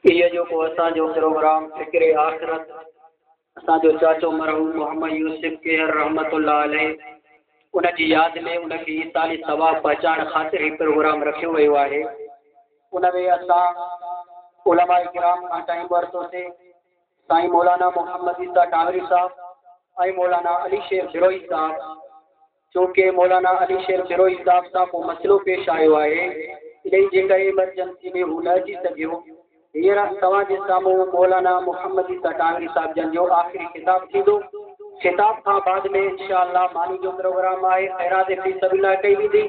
ये जो को असांजो प्रोग्राम फिक्रे आखिरत असांजो चाचो मरहूम मोहम्मद यूसुफ केहर रहमतुल्लाह अलैह उन जी यादि में उन खे ईसाली सवाब पहुचाइण ख़ातिर ही प्रोग्राम रखियो वियो आहे। उन में असां उलमा किराम खां टाइम वरितोसीं। साईं मौलाना मोहम्मद ईसा टावरी साहब ऐं मौलाना अली शेर फिरोई साहब। छोकी मौलाना अली शेर फिरोई साहब सां को मसइलो पेश आयो आहे, इन जे करे इमरजेंसी में हू न अची सघियो। हींअर तव्हां जे साम्हूं मौलाना मोहम्मद ईसा टावरी साहब जन जो आख़िरी खिताब थींदो। खिताब खां बाद में इंशाअल्लाह मानी जो प्रोग्राम आहे, खैरात फी सबिलिल्लाह कई वेंदी।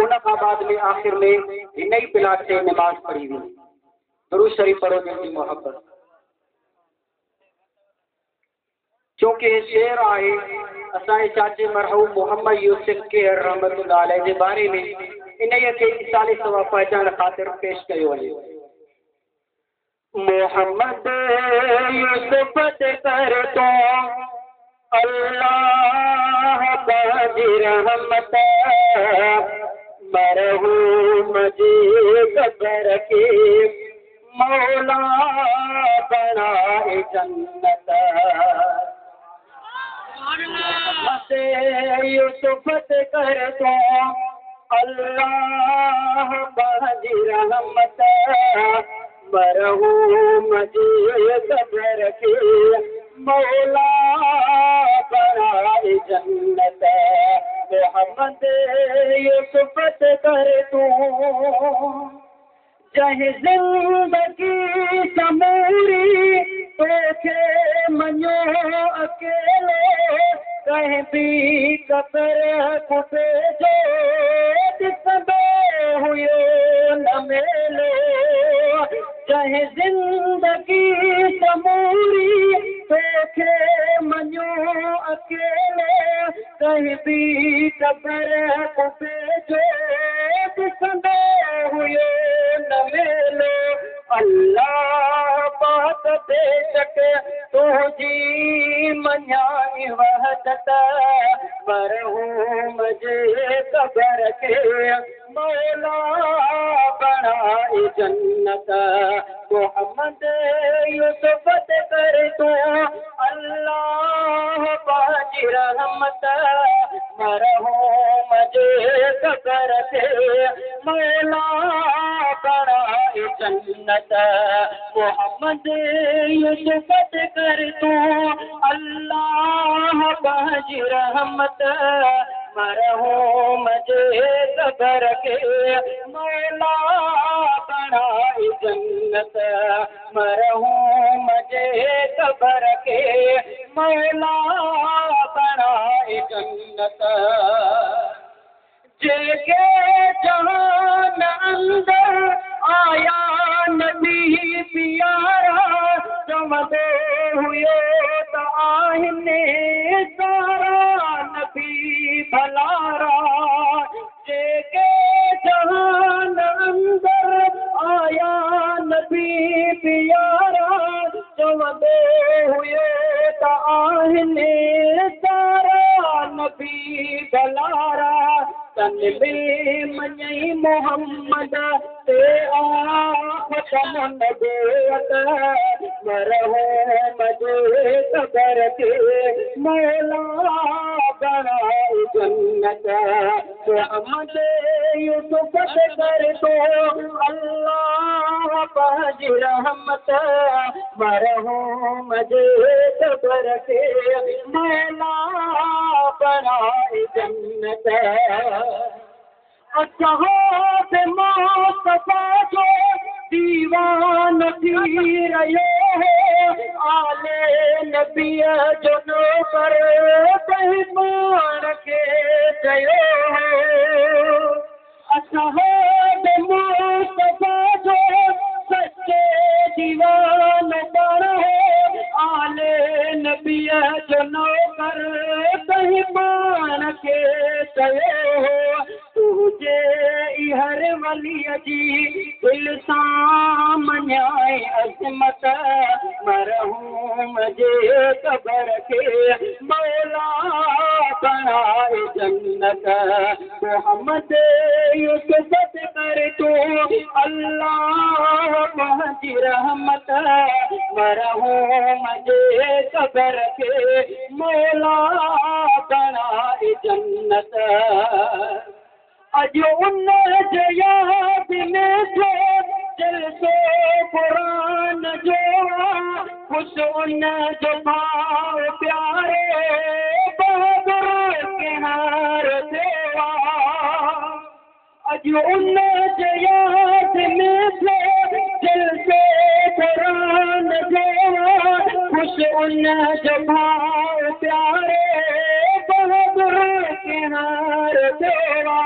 उन खां बाद में आख़िर में हिन ई प्लाट ते नमाज़ पढ़ी वेंदी। दुरूद शरीफ पढ़ो जी मोहब्बत। क्योंकि शेर आहे असांजे चाचे मरहूम मोहम्मद यूसुफ केहर रहमतुल्लाह अलैह जे बारे में, इन खे ईसाली सवाब पहुचाइण ख़ातिर पेश कयो वञे। मोहम्मद यूसुफ ते कर तो अल्लाह बाजी रहमत मरहूम जी कब्र के मौला बनाए जन्नत। यूसुफ ते कर तो अल्लाह बाजी रहमत मरहूम जी कब्र के मौला बनाए जन्नत। मोहम्मद यूसुफ ते कर तूं जंहिं ज़िंदगी समूरी तोखे मञो अकेलो कंहिं बि कतर खुटे जो ॾिसंदो हुयो न मेलो। जंहिं ज़िंदगी समूरी तोखे मञो अकेलो कंहिं बि कतर खुटे जो ॾिसंदो हुयो न मेलो। अल्लाह पाक बेशक तुंहिंजी मञाई वहदत मरहूम जे कब्र के मौला बनाए जन्नत। मोहम्मद यूसुफ ते कर तो अल्लाह बाजी रहमत मरहूम जे कब्र के मौला बनाए जन्नत। मोहम्मद यूसुफ ते कर तो अल्लाह बाजी रहमत मरहूम जे कब्र के मौला बनाए जन्नत। मरहूम जे कब्र के मौला बनाए जन्नत। जेके जहान अंदर आया नबी प्यारा चवंदो हुयो त आहिनि सारा नबी भलारा। जेके जहान अंदर आया नबी प्यारा चवंदो हुयो त आहिनि सारा नबी भलारा। तन में मञई मोहम्मद ते आखतम नबूवत मरहूम जे कब्र के मौला बनाए जन्नत। मोहम्मद यूसुफ ते कर तो अल्लाह बाजी रहमत मरहूम जे कब्र के मौला बनाए जन्नत। असहाब मुस्तफा जो दीवान थी रहियो है आले नबीअ जो नौकर बेईमान खे चयो है। असहाब मुस्तफा जो सच्चे दीवान बणो आले नबीअ जो नौकर बेईमान खे चयो। तुझे हर वलीअ जी दिल सां मञाए अज़मत मरहूम जे कब्र के मौला बनाए जन्नत। मोहम्मद यूसुफ ते कर तूं अल्लाह पंहिंजी रहमत मरहूम जे क़बर खे मौला बणाए जन्नत अॼु उन जे याद में जो जलसो क़ुरान जो ख़ुश उन जो भाव प्यारे बहादुर किनार देवा अॼु उन जे याद में जो जलसो क़ुरान जो ख़ुश उन जो भाव प्यारे बहादुर किनार देवा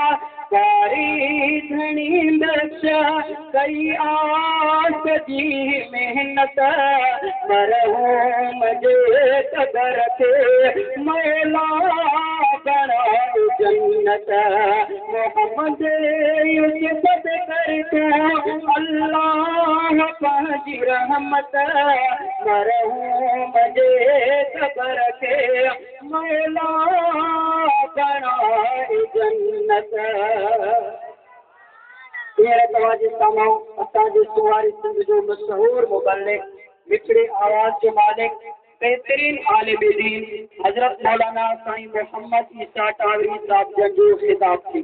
कारी धणी बख्श कई आस जी मेहनत मरहूम जे क़बर खे मौला बणाए जन्नत मोहम्मद यूसुफ करतो अल्लाह पंहिंजी रहमत मरहूम जे क़बर खे मौला बणाए जन्नत असांजे सुवारी सिंध जो मशहूर मुबल्लिग मिठड़े आवाज़ जो मालिक बेहतरीन आलिम दीन हज़रत मौलाना साईं मोहम्मद ईसा टावरी साहब जो खिताब थी।